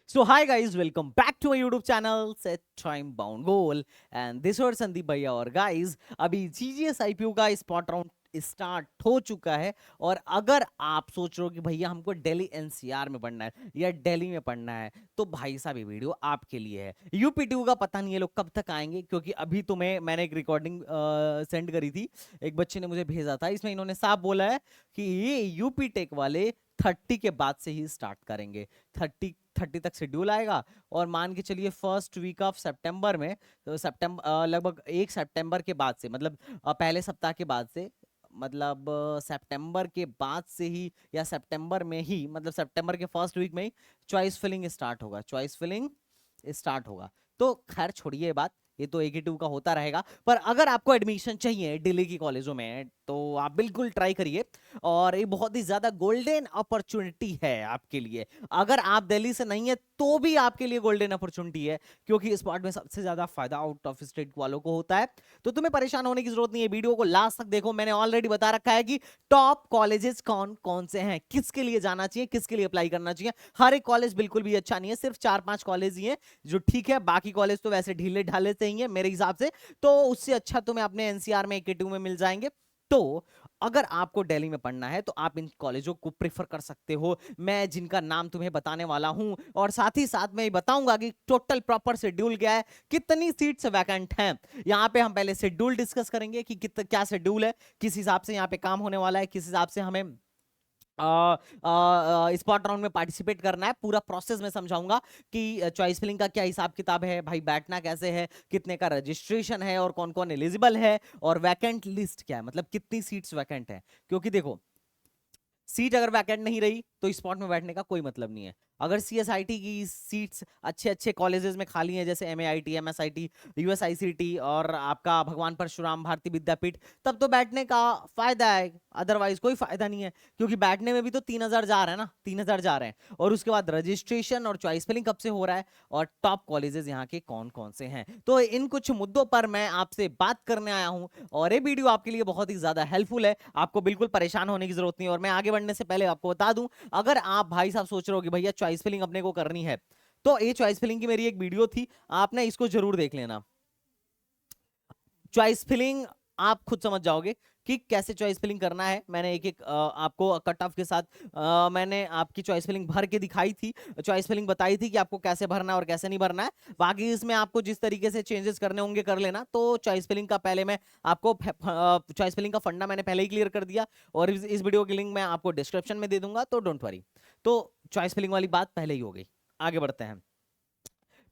So hi guys, welcome back to my YouTube channel Set Time Bound Goal and this was Sandeep भैया और guys अभी GGS IPO का spot round start हो चुका है। और अगर आप सोच रहे हो कि भैया हमको दिल्ली एनसीआर में पढ़ना है या दिल्ली में पढ़ना है तो भाई साहब ये वीडियो आपके लिए है। यूपीटीयू का पता नहीं है लोग कब तक आएंगे, क्योंकि अभी तुम्हें मैंने एक रिकॉर्डिंग सेंड करी थी, एक बच्चे ने मुझे भेजा था, इसमें इन्होंने साफ बोला है कि ये यूपी टेक वाले 30 के बाद से ही स्टार्ट करेंगे। 30 तक शेड्यूल आएगा और मान के चलिए फर्स्ट वीक ऑफ सितंबर में, तो सितंबर लगभग 1 सितंबर के बाद से, मतलब पहले सप्ताह के बाद से, मतलब सितंबर के बाद से ही या सितंबर में ही, मतलब सितंबर के फर्स्ट वीक में ही चॉइस फिलिंग स्टार्ट होगा। चॉइस फिलिंग स्टार्ट होगा। तो खैर छोड़िए ये बात, ये तो एक ही टू का होता रहेगा। पर अगर आपको एडमिशन चाहिए दिल्ली की कॉलेजों में तो आप बिल्कुल ट्राई करिए, और ये बहुत ही ज्यादा गोल्डन अपॉर्चुनिटी है आपके लिए। अगर आप दिल्ली से नहीं है तो भी आपके लिए गोल्डन अपॉर्चुनिटी है, क्योंकि इस स्पॉट में सबसे ज्यादा फायदा आउट ऑफ स्टेट वालों को होता है। तो तुम्हें परेशान होने की जरूरत नहीं है, वीडियो को लास्ट तक देखो। मैंने ऑलरेडी बता रखा है कि टॉप कॉलेजेस कौन कौन से हैं, किसके लिए जाना चाहिए, किसके लिए अप्लाई करना चाहिए। हर एक कॉलेज बिल्कुल भी अच्छा नहीं है, सिर्फ 4-5 कॉलेज ही हैं जो ठीक है, बाकी कॉलेज तो वैसे ढीले ढाले से ही है मेरे हिसाब से। तो उससे अच्छा तुम्हें अपने एनसीआर में एकेटू में मिल जाएंगे। तो अगर आपको दिल्ली में पढ़ना है तो आप इन कॉलेजों को प्रेफर कर सकते हो, मैं जिनका नाम तुम्हें बताने वाला हूं। और साथ ही साथ मैं बताऊंगा कि टोटल प्रॉपर शेड्यूल क्या है, कितनी सीट्स वैकेंट हैं। यहां पे हम पहले शेड्यूल डिस्कस करेंगे कि क्या शेड्यूल है, किस हिसाब से यहां पे काम होने वाला है, किस हिसाब से हमें स्पॉट राउंड में पार्टिसिपेट करना है। पूरा प्रोसेस में समझाऊंगा कि चॉइस फिलिंग का क्या हिसाब किताब है, भाई बैठना कैसे है, कितने का रजिस्ट्रेशन है और कौन कौन एलिजिबल है, और वैकेंट लिस्ट क्या है, मतलब कितनी सीट्स वैकेंट है। क्योंकि देखो, सीट अगर वैकेंट नहीं रही तो स्पॉट में बैठने का कोई मतलब नहीं है। अगर सीएसआईटी की सीट्स अच्छे अच्छे कॉलेजेस में खाली हैं, जैसे एमएआईटी, एमएसआईटी, यूएसआईसीटी और आपका भगवान परशुराम भारती विद्यापीठ, तब तो बैठने का फायदा है, अदरवाइज कोई फायदा नहीं है। क्योंकि बैठने में भी तो 3,000 जा रहे हैं ना, 3,000 जा रहे हैं। और उसके बाद रजिस्ट्रेशन और चॉइस फिलिंग कब से हो रहा है, और टॉप कॉलेजेस यहाँ के कौन कौन से हैं। तो इन कुछ मुद्दों पर मैं आपसे बात करने आया हूँ, और ये वीडियो आपके लिए बहुत ही ज्यादा हेल्पफुल है। आपको बिल्कुल परेशान होने की जरूरत नहीं है। और मैं आगे बढ़ने से पहले आपको बता दूं, अगर आप भाई साहब सोच रहे हो कि भैया चॉइस फिलिंग अपने को करनी है, तो ये चॉइस फिलिंग की मेरी एक वीडियो थी, आपने इसको जरूर देख लेना। चॉइस फिलिंग आप खुद समझ जाओगे कि कैसे चॉइस फिलिंग करना है। मैंने एक एक आपको कट ऑफ के साथ मैंने आपकी चॉइस फिलिंग भर के दिखाई थी, चॉइस फिलिंग बताई थी कि आपको कैसे भरना है और कैसे नहीं भरना है। बाकी इसमें आपको जिस तरीके से चेंजेस करने होंगे कर लेना। तो चॉइस फिलिंग का पहले मैं आपको चॉइस फिलिंग का फंडा मैंने पहले ही क्लियर कर दिया, और इस वीडियो की लिंक मैं आपको डिस्क्रिप्शन में दे दूंगा, तो डोंट वरी। तो चॉइस फिलिंग वाली बात पहले ही हो गई, आगे बढ़ते हैं।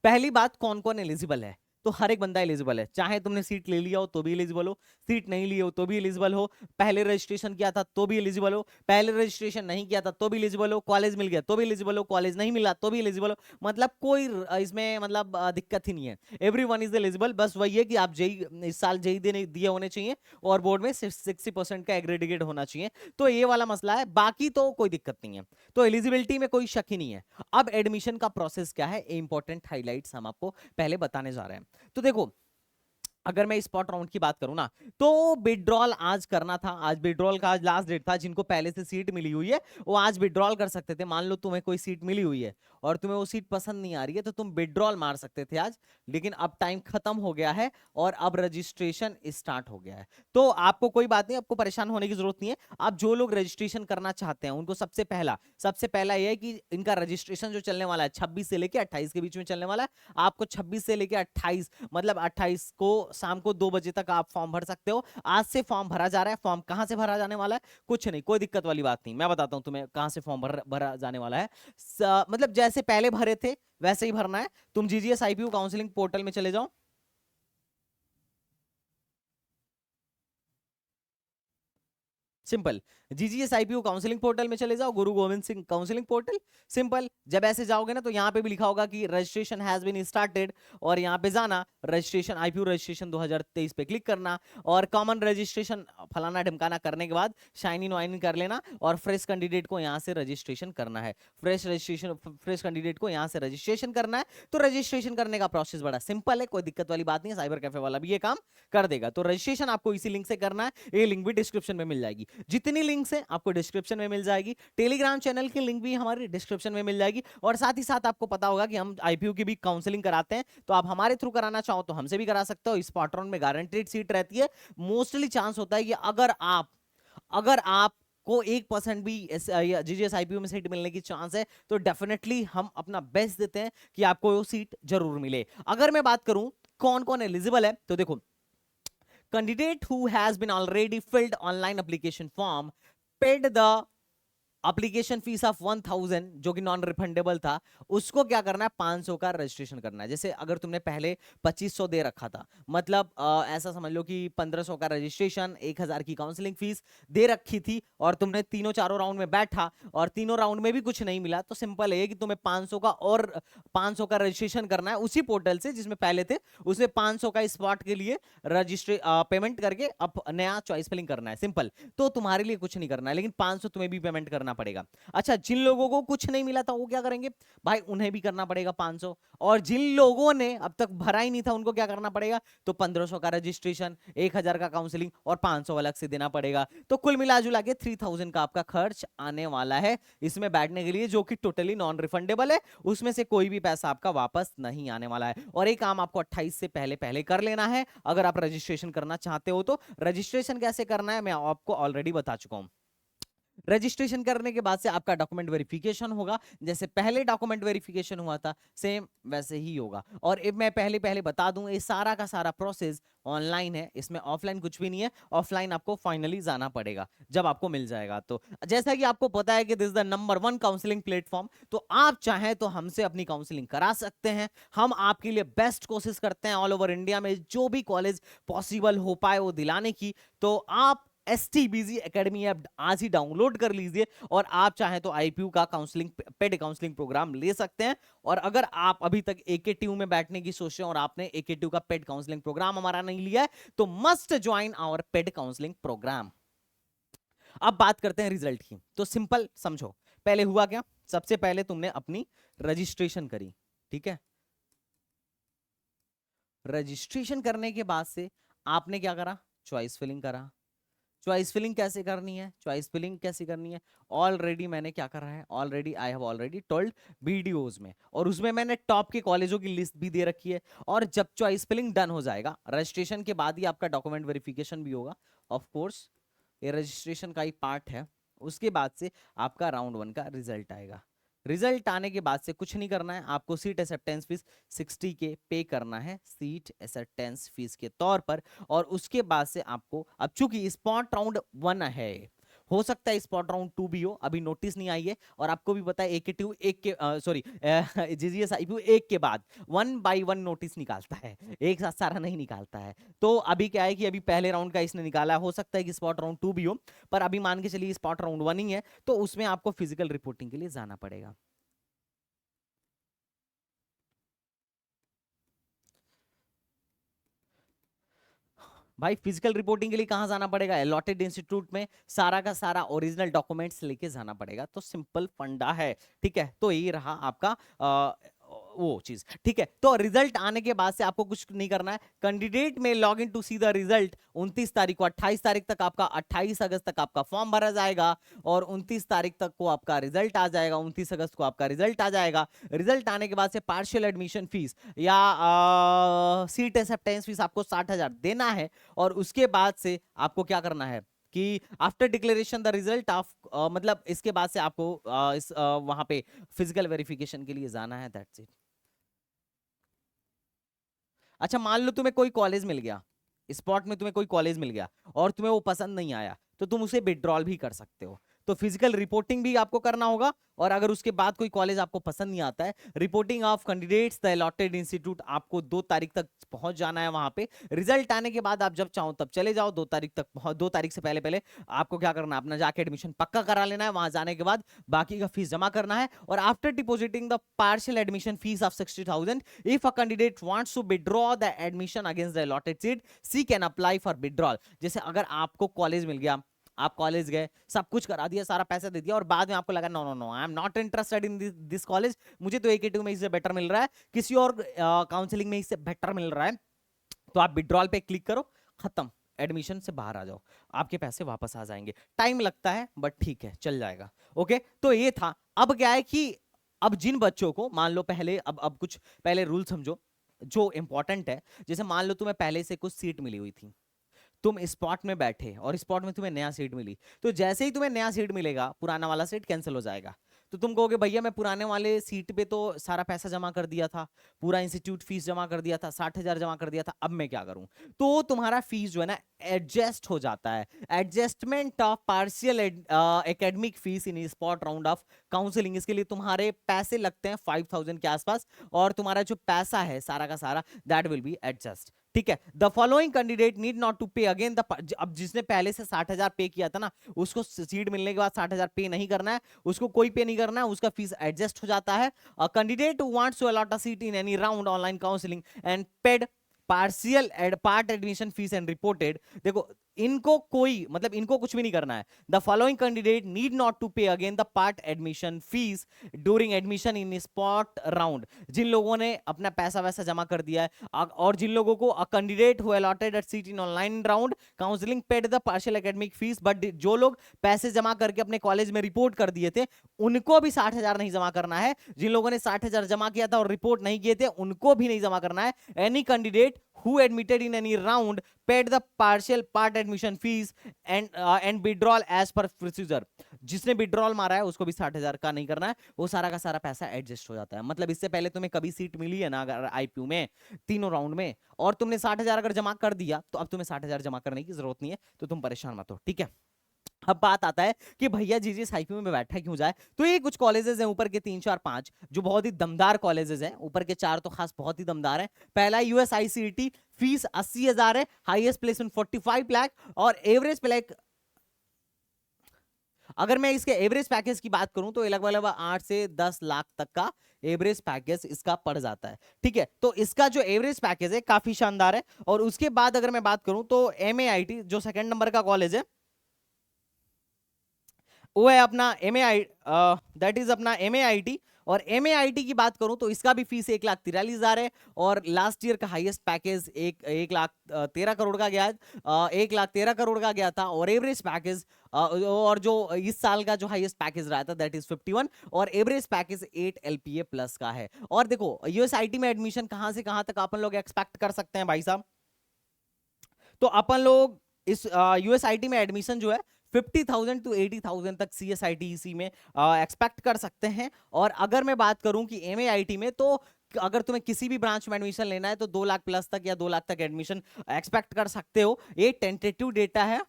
पहली बात, कौन कौन एलिजिबल है। तो हर एक बंदा एलिजिबल है, चाहे तुमने सीट ले लिया हो तो भी एलिजिबल हो, सीट नहीं ली हो तो भी एलिजिबल हो, पहले रजिस्ट्रेशन किया था तो भी एलिजिबल हो, पहले रजिस्ट्रेशन नहीं किया था तो भी एलिजिबल हो, कॉलेज मिल गया तो भी एलिजिबल हो, कॉलेज नहीं मिला तो भी एलिजिबल हो। मतलब कोई इसमें मतलब दिक्कत ही नहीं है, एवरीवन इज एलिजिबल। बस वही है कि आप जेई इस साल जेई देने दिए होने चाहिए और बोर्ड में 60% का एग्रेडिकेट होना चाहिए। तो ये वाला मसला है, बाकी तो कोई दिक्कत नहीं है। तो एलिजिबिलिटी में कोई शक ही नहीं है। अब एडमिशन का प्रोसेस क्या है, इंपॉर्टेंट हाइलाइट्स हम आपको पहले बताने जा रहे हैं। तो देखो, अगर मैं स्पॉट राउंड की बात करूं ना, तो विड्रॉल आज करना था, आज विड्रॉल का आज लास्ट डेट था। जिनको पहले से सीट मिली हुई है वो आज विड्रॉल कर सकते थे। मान लो तुम्हें कोई सीट मिली हुई है और तुम्हें वो सीट पसंद नहीं आ रही है, तो तुम विड्रॉल मार सकते थे आज। लेकिन अब टाइम खत्म हो गया है और अब रजिस्ट्रेशन स्टार्ट हो गया है। तो आपको कोई बात नहीं, आपको परेशान होने की जरूरत नहीं है। आप जो लोग रजिस्ट्रेशन करना चाहते हैं उनको सबसे पहला यह है कि इनका रजिस्ट्रेशन जो चलने वाला है 26 से लेके 28 के बीच में चलने वाला है। आपको 26 से लेके 28, मतलब 28 को शाम को 2 बजे तक आप फॉर्म भर सकते हो। आज से फॉर्म भरा जा रहा है। फॉर्म कहां से भरा जाने वाला है, कुछ नहीं, कोई दिक्कत वाली बात नहीं, मैं बताता हूं तुम्हें कहां से फॉर्म भरा जाने वाला है। मतलब जैसे पहले भरे थे वैसे ही भरना है। तुम जीजीएस आईपीयू काउंसलिंग पोर्टल में चले जाओ, simple. GGS IPU counselling portal में चले जाओ, गुरु Govind Singh counselling portal, simple. जब ऐसे जाओगे ना तो यहाँ पे भी लिखा होगा कि रजिस्ट्रेशन हैज बीन स्टार्टेड, और यहाँ पे जाना, रजिस्ट्रेशन आईपीयू रजिस्ट्रेशन 2023 पे क्लिक करना, और कॉमन रजिस्ट्रेशन फलाना ढिमकाना करने के बाद साइन इन वाइन इन कर लेना, और फ्रेश कैंडिडेट को यहाँ से रजिस्ट्रेशन करना है। फ्रेश कैंडिडेट को यहाँ से रजिस्ट्रेशन करना है। तो रजिस्ट्रेशन करने का प्रोसेस बड़ा सिंपल है, कोई दिक्कत वाली बात नहीं है, साइबर कैफे वाला भी ये काम कर देगा। तो रजिस्ट्रेशन आपको इसी लिंक से करना है, ये लिंक भी डिस्क्रिप्शन में मिल जाएगी। जितनी लिंक्स हैं आपको डिस्क्रिप्शन में मिल जाएगी, टेलीग्राम चैनल की लिंक भी हमारे डिस्क्रिप्शन में मिल जाएगी, और साथ ही साथ आपको पता होगा कि हम आईपीयू की भी काउंसलिंग कराते हैं, तो आप हमारे थ्रू कराना चाहो तो हमसे भी करा सकते हो। स्पॉट राउंड में गारंटेड सीट रहती है। मोस्टली चांस होता है कि अगर आप को 1% भी जीजीएस आईपीयू में सीट मिलने की चांस है, तो डेफिनेटली हम अपना बेस्ट देते हैं कि आपको वो सीट जरूर मिले। अगर मैं बात करूं कौन कौन एलिजिबल है, तो देखो, candidate who has been already filled online application form, paid the application fees of 1000 जो कि नॉन रिफंडेबल था, उसको क्या करना है, 500 का रजिस्ट्रेशन करना है। जैसे अगर तुमने पहले 2500 दे रखा था, मतलब ऐसा समझ लो कि 1500 का रजिस्ट्रेशन, 1000 की काउंसलिंग फीस दे रखी थी, और तुमने तीनों चारों राउंड में बैठा और तीनों राउंड में भी कुछ नहीं मिला, तो सिंपल है कि तुम्हें 500 का और 500 का रजिस्ट्रेशन करना है उसी पोर्टल से जिसमें पहले थे, उसमें 500 का स्पॉट के लिए रजिस्ट्रे पेमेंट करके अब नया चॉइस फिलिंग करना है, सिंपल। तो तुम्हारे लिए कुछ नहीं करना है, लेकिन 500 तुम्हें भी पेमेंट करना पड़ेगा। अच्छा, जिन लोगों को कुछ नहीं मिला था वो क्या करेंगे भाई, उन्हें भी करना पड़ेगा 500, और जिन लोगों ने अब तक भरा ही नहीं था उनको क्या करना पड़ेगा, तो 1500 का रजिस्ट्रेशन, 1000 का काउंसलिंग और 500 अलग से देना पड़ेगा। तो कुल मिला जुला के 3000 का आपका खर्च आने वाला है इसमें बैठने के लिए, जो कि टोटली नॉन रिफंडेबल है, उसमें से कोई भी पैसा आपका वापस नहीं आने वाला है। और एक काम आपको 28 से पहले पहले कर लेना है अगर आप रजिस्ट्रेशन करना चाहते हो। तो रजिस्ट्रेशन कैसे करना है मैं आपको ऑलरेडी बता चुका हूं। रजिस्ट्रेशन करने के बाद से आपका डॉक्यूमेंट वेरिफिकेशन होगा, जैसे पहले डॉक्यूमेंट वेरिफिकेशन हुआ था सेम वैसे ही होगा। और मैं पहले पहले बता दूं, ये सारा का सारा प्रोसेस ऑनलाइन है, इसमें ऑफलाइन कुछ भी नहीं है। ऑफलाइन आपको फाइनली जाना पड़ेगा जब आपको मिल जाएगा। तो जैसा कि आपको पता है कि this is the number 1 counselling platform, तो आप चाहें तो हमसे अपनी काउंसलिंग करा सकते हैं। हम आपके लिए बेस्ट कोशिश करते हैं ऑल ओवर इंडिया में जो भी कॉलेज पॉसिबल हो पाए वो दिलाने की। तो आप STBG एकेडमी ऐप आज ही डाउनलोड कर लीजिए, और आप चाहें तो आईपीयू का काउंसलिंग पेड काउंसलिंग प्रोग्राम ले सकते हैं। और अगर आप अभी तक AKTU में बैठने की सोच रहे हैं और आपने AKTU का पेड काउंसलिंग प्रोग्राम हमारा नहीं लिया है, तो must join our paid counselling programme. अब बात करते हैं रिजल्ट की। तो सिंपल समझो, पहले हुआ क्या, सबसे पहले तुमने अपनी रजिस्ट्रेशन करी, ठीक है। रजिस्ट्रेशन करने के बाद से आपने क्या करा, चॉइस फिलिंग करा। चॉइस फिलिंग कैसे करनी है, चॉइस फिलिंग कैसे करनी है, ऑलरेडी मैंने क्या करा है, already I have already told videos में, और उसमें मैंने टॉप के कॉलेजों की लिस्ट भी दे रखी है। और जब चॉइस फिलिंग डन हो जाएगा, रजिस्ट्रेशन के बाद ही आपका डॉक्यूमेंट वेरिफिकेशन भी होगा, ऑफ कोर्स ये रजिस्ट्रेशन का ही पार्ट है। उसके बाद से आपका राउंड 1 का रिजल्ट आएगा। रिजल्ट आने के बाद से कुछ नहीं करना है, आपको सीट एक्सेप्टेंस फीस 60 के पे करना है सीट एक्सेप्टेंस फीस के तौर पर। और उसके बाद से आपको, अब चूंकि स्पॉट राउंड 1 है, हो सकता है स्पॉट राउंड 2 भी हो, अभी नोटिस नहीं आई है। और आपको भी पता है AKTU एक के सॉरी जीजीएस आईपीयू एक के बाद 1 बाय 1 नोटिस निकालता है, एक साथ सारा नहीं निकालता है। तो अभी क्या है कि अभी पहले राउंड का इसने निकाला है, हो सकता है कि स्पॉट राउंड 2 भी हो, पर अभी मान के चलिए स्पॉट राउंड 1 ही है, तो उसमें आपको फिजिकल रिपोर्टिंग के लिए जाना पड़ेगा। भाई फिजिकल रिपोर्टिंग के लिए कहां जाना पड़ेगा, अलॉटेड इंस्टीट्यूट में सारा का सारा ओरिजिनल डॉक्यूमेंट्स लेके जाना पड़ेगा। तो सिंपल फंडा है, ठीक है। तो ये रहा आपका वो चीज, ठीक है। तो रिजल्ट आने के बाद से आपको कुछ नहीं करना है, कैंडिडेट में log in to see the result 29 तारीख को, 28 तारीख तक आपका, 28 अगस्त तक आपका फॉर्म भरा जाएगा, और 29 तारीख तक को आपका रिजल्ट आ जाएगा, 29 अगस्त को आपका रिजल्ट आ जाएगा। रिजल्ट आने के बाद से पार्शियल एडमिशन फीस या सीट एक्सेप्टेंस फीस आपको 60,000 देना है। और उसके बाद से आपको क्या करना है कि after declaration the result of, मतलब इसके बाद से आपको वहां पे फिजिकल वेरिफिकेशन के लिए जाना है, दैट्स इट। अच्छा, मान लो तुम्हें कोई कॉलेज मिल गया, स्पॉट में तुम्हें कोई कॉलेज मिल गया और तुम्हें वो पसंद नहीं आया, तो तुम उसे विड्रॉल भी कर सकते हो। तो फिजिकल रिपोर्टिंग भी आपको करना होगा, और अगर उसके बाद कोई कॉलेज आपको पसंद नहीं आता है, reporting of candidates the allotted institute, आपको 2 तारीख तक पहुंच जाना है वहां पे। रिजल्ट आने के बाद आप जब चाहो तब चले जाओ, 2 तारीख तक 2 तारीख से पहले पहले आपको क्या करना है, अपना जाके एडमिशन पक्का करा लेना है। वहां जाने के बाद बाकी का फीस जमा करना है, और after depositing the partial admission fees of 60,000, if a candidate wants to withdraw the admission against the allotted seat, she can apply for withdrawal. जैसे अगर आपको कॉलेज मिल गया, आप कॉलेज गए, सब कुछ करा दिया, सारा पैसा दे दिया, और बाद में आपको लगा no no no, I am not interested in this college, मुझे तो AKTU में इससे बेटर मिल रहा है, किसी और काउंसलिंग में इससे बेटर मिल रहा है, तो आप विड्रॉल पे क्लिक करो, खत्म, एडमिशन से बाहर आ जाओ, आपके पैसे वापस आ जाएंगे। टाइम लगता है बट ठीक है, चल जाएगा। ओके, तो ये था। अब क्या है कि अब जिन बच्चों को मान लो पहले, अब कुछ पहले रूल समझो जो इंपॉर्टेंट है। जैसे मान लो तुम्हें पहले से कुछ सीट मिली हुई थी, तुम स्पॉट में बैठे और स्पॉट में तुम्हें नया सीट मिली, तो जैसे ही तुम्हें नया सीट मिलेगा पुराना वाला सीट कैंसिल हो जाएगा। तो तुम कहोगे भैया मैं पुराने वाले सीट पे तो सारा पैसा जमा कर दिया था, पूरा इंस्टीट्यूट फीस जमा कर दिया था, 60,000 जमा कर दिया था, अब मैं क्या करूं। तो तुम्हारा फीस जो है ना एडजस्ट हो जाता है। Adjustment of partial academic fees in spot round of counselling, इसके लिए तुम्हारे पैसे लगते हैं 5,000 के आसपास, और तुम्हारा जो पैसा है सारा का सारा दैट विल बी एडजस्ट। ठीक है, the following candidate need not to pay again the, अब जिसने पहले से 60,000 पे किया था ना, उसको सीट मिलने के बाद 60,000 पे नहीं करना है, उसको कोई पे नहीं करना है, उसका फीस एडजस्ट हो जाता है। A candidate who wants to allot a seat in any round online counselling and paid partial part admission fees and reported, देखो इनको कोई मतलब इनको कुछ भी नहीं करना है। The following candidate need not to pay again the part admission fees during admission in spot round, जिन लोगों ने अपना पैसा वैसा जमा कर दिया है, और जिन लोगों को अ candidate who allotted a seat in online round counselling paid the partial academic fees, but जो लोग पैसे जमा करके अपने कॉलेज में रिपोर्ट कर दिए थे उनको भी 60,000 नहीं जमा करना है। जिन लोगों ने 60,000 जमा किया था और रिपोर्ट नहीं किए थे उनको भी नहीं जमा करना है। Any candidate who admitted in any round paid the partial part admission fees and withdrawal as per procedure, जिसने विड्रॉल मारा है उसको भी 60,000 का नहीं करना है, वो सारा का सारा पैसा एडजस्ट हो जाता है। मतलब इससे पहले तुम्हें कभी सीट मिली है ना अगर आईपीयू में तीनों राउंड में, और तुमने 60,000 अगर जमा कर दिया तो अब तुम्हें 60,000 जमा करने की जरूरत नहीं है, तो तुम परेशान मत हो। ठीक है, अब बात आता है कि भैया जीजीएस आईपीयू में बैठा क्यों जाए। तो ये कुछ कॉलेजेस हैं ऊपर के 3 4 5 जो बहुत ही दमदार कॉलेजेस हैं, ऊपर के 4 तो खास बहुत ही दमदार हैं। पहला यूएसआईसीईटी, फीस 80,000 है, हाईएस्ट प्लेसमेंट 45 लाख, और एवरेज प्लेक, अगर मैं इसके एवरेज पैकेज की बात करूं तो लगभग लगभग 8 से 10 लाख तक का एवरेज पैकेज इसका पड़ जाता है। ठीक है, तो इसका जो एवरेज पैकेज है काफी शानदार है। और उसके बाद अगर मैं बात करूं तो एमएआईटी जो सेकंड नंबर का कॉलेज है वो है अपना दैट इज अपना एमएआईटी। और एमएआईटी की बात करूं तो इसका भी फीस 1,43,000 है, और लास्ट ईयर का हाईएस्ट पैकेज 1,13 करोड़ का गया है, 1,13 करोड़ का गया था। और एवरेज पैकेज और जो इस साल का जो हाईएस्ट पैकेज रहा था दैट इज 51, और एवरेज पैकेज 8 एलपीए प्लस का है। और देखो यूएसआईटी में एडमिशन कहां से कहां तक अपन लोग एक्सपेक्ट कर सकते हैं भाई साहब, तो अपन लोग इस यूएसआईटी में एडमिशन जो है 50,000 to 80,000 तक सीएसआईटीसी में एक्सपेक्ट कर सकते हैं। और अगर मैं बात करूं कि एमएआईटी में, तो अगर तुम्हें किसी भी ब्रांच में एडमिशन लेना है तो 2 लाख प्लस तक या 2 लाख तक एडमिशन एक्सपेक्ट कर सकते हो। ये टेंटेटिव डेटा है,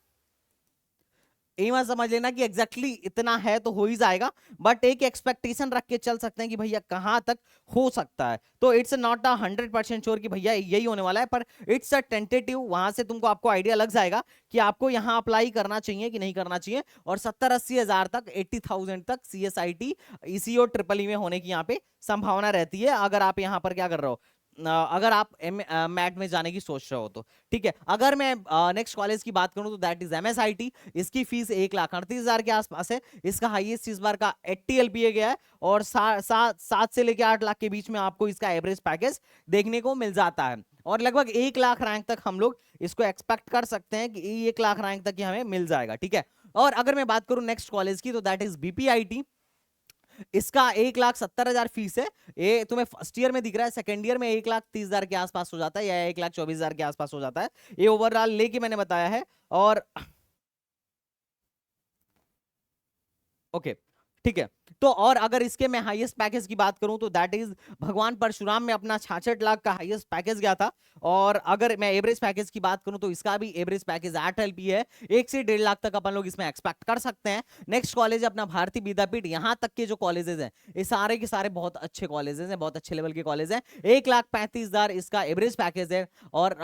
मत समझ लेना कि एग्जैक्टली इतना है तो हो ही जाएगा, बट एक एक्सपेक्टेशन रख के चल सकते हैं कि भैया कहां तक हो सकता है। तो इट्स नॉट अ 100% श्योर कि भैया यही होने वाला है, पर इट्स अ टेंटेटिव, वहां से तुमको आपको आइडिया लग जाएगा कि आपको यहां अप्लाई करना चाहिए कि नहीं करना चाहिए। और 70-80 हजार तक 80,000 तक सीएसआईटी ईसीओ ट्रिपल ई में होने की यहाँ पे संभावना रहती है, अगर आप यहाँ पर क्या कर रहे हो, अगर आप मैट में जाने की सोच रहे हो तो। ठीक है, अगर मैं नेक्स्ट कॉलेज की बात करूं तो दैट इज एमएसआईटी, इसकी फीस 1,38,000 के आसपास है, इसका हाईएस्ट इस बार का 80 एलपीए गया है, और 7 से लेकर 8 लाख के बीच में आपको इसका एवरेज पैकेज देखने को मिल जाता है। और लगभग 1 लाख रैंक तक हम लोग इसको एक्सपेक्ट कर सकते हैं कि 1 लाख रैंक तक हमें मिल जाएगा। ठीक है, और अगर मैं बात करूं नेक्स्ट कॉलेज की तो दैट इज बीपीआईटी, इसका 1,70,000 फीस है। ये तुम्हें फर्स्ट ईयर में दिख रहा है, सेकंड ईयर में 1,30,000 के आसपास हो जाता है, या 1,24,000 के आसपास हो जाता है, ये ओवरऑल लेके मैंने बताया है। और ओके ठीक है, तो और अगर इसके मैं हाईएस्ट पैकेज की बात करूं तो दैट इज भगवान परशुराम में अपना 66 लाख का हाईएस्ट पैकेज गया था। और अगर मैं एवरेज पैकेज की बात करूं तो इसका भी एवरेज पैकेज 8 एलपी है, 1 से 1.5 लाख तक अपन लोग इसमें एक्सपेक्ट कर सकते हैं। नेक्स्ट कॉलेज अपना भारतीय विद्यापीठ, यहां तक के जो कॉलेजेस हैं ये सारे के सारे बहुत अच्छे कॉलेजेस हैं, बहुत अच्छे लेवल के कॉलेज हैं। 1,35,000 इसका एवरेज पैकेज है, और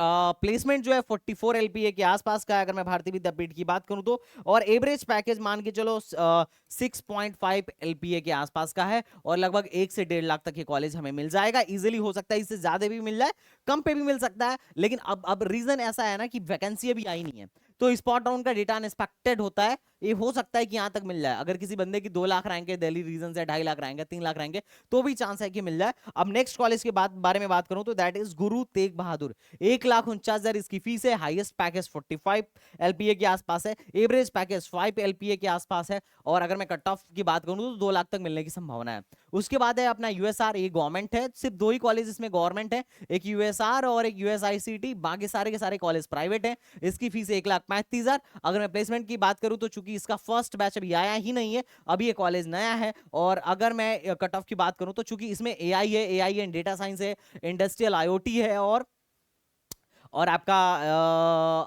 प्लेसमेंट जो है 44 एलपीए के आसपास का है अगर मैं भारतीय विद्यापीठ की बात करूं तो। और एवरेज पैकेज मान के चलो 6.5 एलपीए के आसपास का है, और लगभग 1 से 1.5 लाख तक ये कॉलेज हमें मिल जाएगा। इजीली हो सकता है इससे ज्यादा भी मिल जाए, कम पे भी मिल सकता है, लेकिन अब रीजन ऐसा है ना कि वैकेंसी अभी आई नहीं है, तो स्पॉट राउंड का डेटा अनएक्सपेक्टेड होता है, ये हो सकता है कि यहाँ तक मिल जाए। अगर किसी बंदे की 2 लाख रैंक है, दिल्ली रीजन से 2.5 लाख रैंक है, 3 लाख रैंक है, तो भी चांस है कि मिल जाए। अब नेक्स्ट कॉलेज के बारे में बात करूं तो दैट इज गुरु तेग बहादुर। 1,49,000 इसकी फीस है। हाईएस्ट पैकेज 45 एलपीए के आसपास है, एवरेज पैकेज 5 एलपीए के आसपास है, और अगर मैं कट ऑफ की बात करूं तो 2 लाख तक मिलने की संभावना है। उसके बाद है अपना यूएसआर, ये गवर्नमेंट है, सिर्फ 2 ही कॉलेज इसमें गवर्नमेंट है, एक यूएसआर और एक यूएसआईसीटी, बाकी सारे के सारे कॉलेज प्राइवेट है। इसकी फीस 1,35,000। अगर मैं प्लेसमेंट की बात करूं तो चूंकि इसका फर्स्ट बैच अभी आया ही नहीं है, अभी ये कॉलेज नया है, और अगर मैं कट ऑफ की बात करूं तो चूंकि इसमें एआई है, एआई एंड डेटा साइंस है, इंडस्ट्रियल आईओटी है, और आपका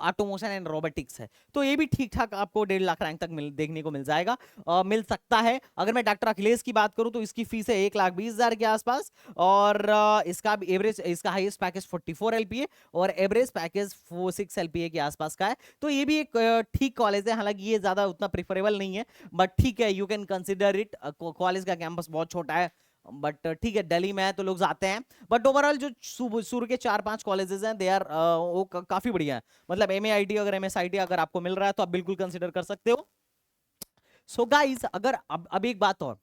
ऑटोमोशन एंड रोबोटिक्स है, तो ये भी ठीक ठाक आपको 1.5 लाख रैंक तक देखने को मिल जाएगा, मिल सकता है। अगर मैं डॉक्टर अखिलेश की बात करूं तो इसकी फीस है 1,20,000 के आसपास, और इसका एवरेज, इसका हाईएस्ट पैकेज 44 एलपीए और एवरेज पैकेज 46 एलपीए के आसपास का है। तो ये भी एक ठीक कॉलेज है, हालांकि ये ज्यादा उतना प्रिफरेबल नहीं है, बट ठीक है, you can consider it. College का कैंपस बहुत छोटा है, बट ठीक है, दिल्ली में है तो लोग जाते हैं। बट ओवरऑल जो सूर के 4-5 कॉलेजेस हैं, दे आर वो काफी बढ़िया है। मतलब एमएआईटी अगर एमएसआईटी अगर आपको मिल रहा है तो आप बिल्कुल कंसिडर कर सकते हो। सो गाइस, अगर अब एक बात और,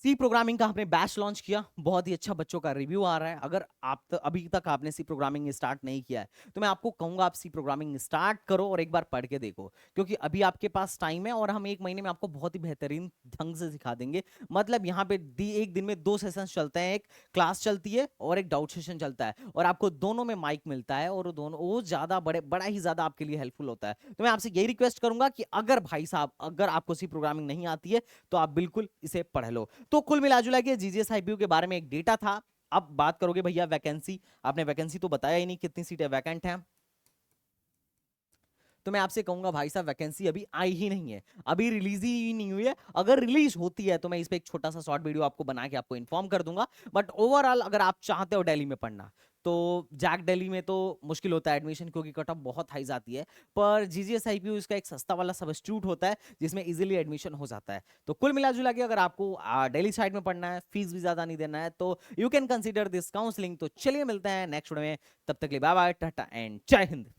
सी प्रोग्रामिंग का आपने बैच लॉन्च किया, बहुत ही अच्छा बच्चों का रिव्यू आ रहा है। अगर आप अभी तक आपने सी प्रोग्रामिंग स्टार्ट नहीं किया है तो मैं आपको कहूंगा आप सी प्रोग्रामिंग स्टार्ट करो और एक बार पढ़ के देखो, क्योंकि अभी आपके पास टाइम है और हम 1 महीने में आपको बहुत ही बेहतरीन ढंग से सिखा देंगे। मतलब यहाँ पे एक दिन में 2 सेशन चलते हैं, एक क्लास चलती है और एक डाउट सेशन चलता है, और आपको दोनों में माइक मिलता है, और दोनों वो ज्यादा बड़ा ही ज्यादा आपके लिए हेल्पफुल होता है। तो मैं आपसे यही रिक्वेस्ट करूंगा कि अगर भाई साहब, अगर आपको सी प्रोग्रामिंग नहीं आती है तो आप बिल्कुल इसे पढ़ लो। तो कुल मिलाजुला के जीजीएस आईपीयू के बारे में एक डेटा था। अब बात करोगे भैया वैकेंसी, आपने वैकेंसी तो बताया ही नहीं, कितनी सीटें वैकेंट हैं। तो मैं आपसे कहूंगा भाई साहब, वैकेंसी अभी आई ही नहीं है, अभी रिलीज ही नहीं हुई है। अगर रिलीज होती है तो मैं इस पे एक छोटा सा शॉर्ट वीडियो आपको बना के आपको इन्फॉर्म कर दूंगा। बट ओवरऑल अगर आप चाहते हो दिल्ली में पढ़ना, तो जैक दिल्ली में तो मुश्किल होता है एडमिशन, क्योंकि कट ऑफ बहुत हाई जाती है। पर जीजीएस आईपीयू इसका एक सस्ता वाला सब्स्टिट्यूट होता है जिसमें इजीली एडमिशन हो जाता है। तो कुल मिला जुला के अगर आपको दिल्ली साइड में पढ़ना है, फीस भी ज्यादा नहीं देना है, तो you can consider this counselling. तो चलिए मिलते हैं नेक्स्ट वीडियो में, तब तक के लिए बाय बाय, टाटा एंड जय हिंद।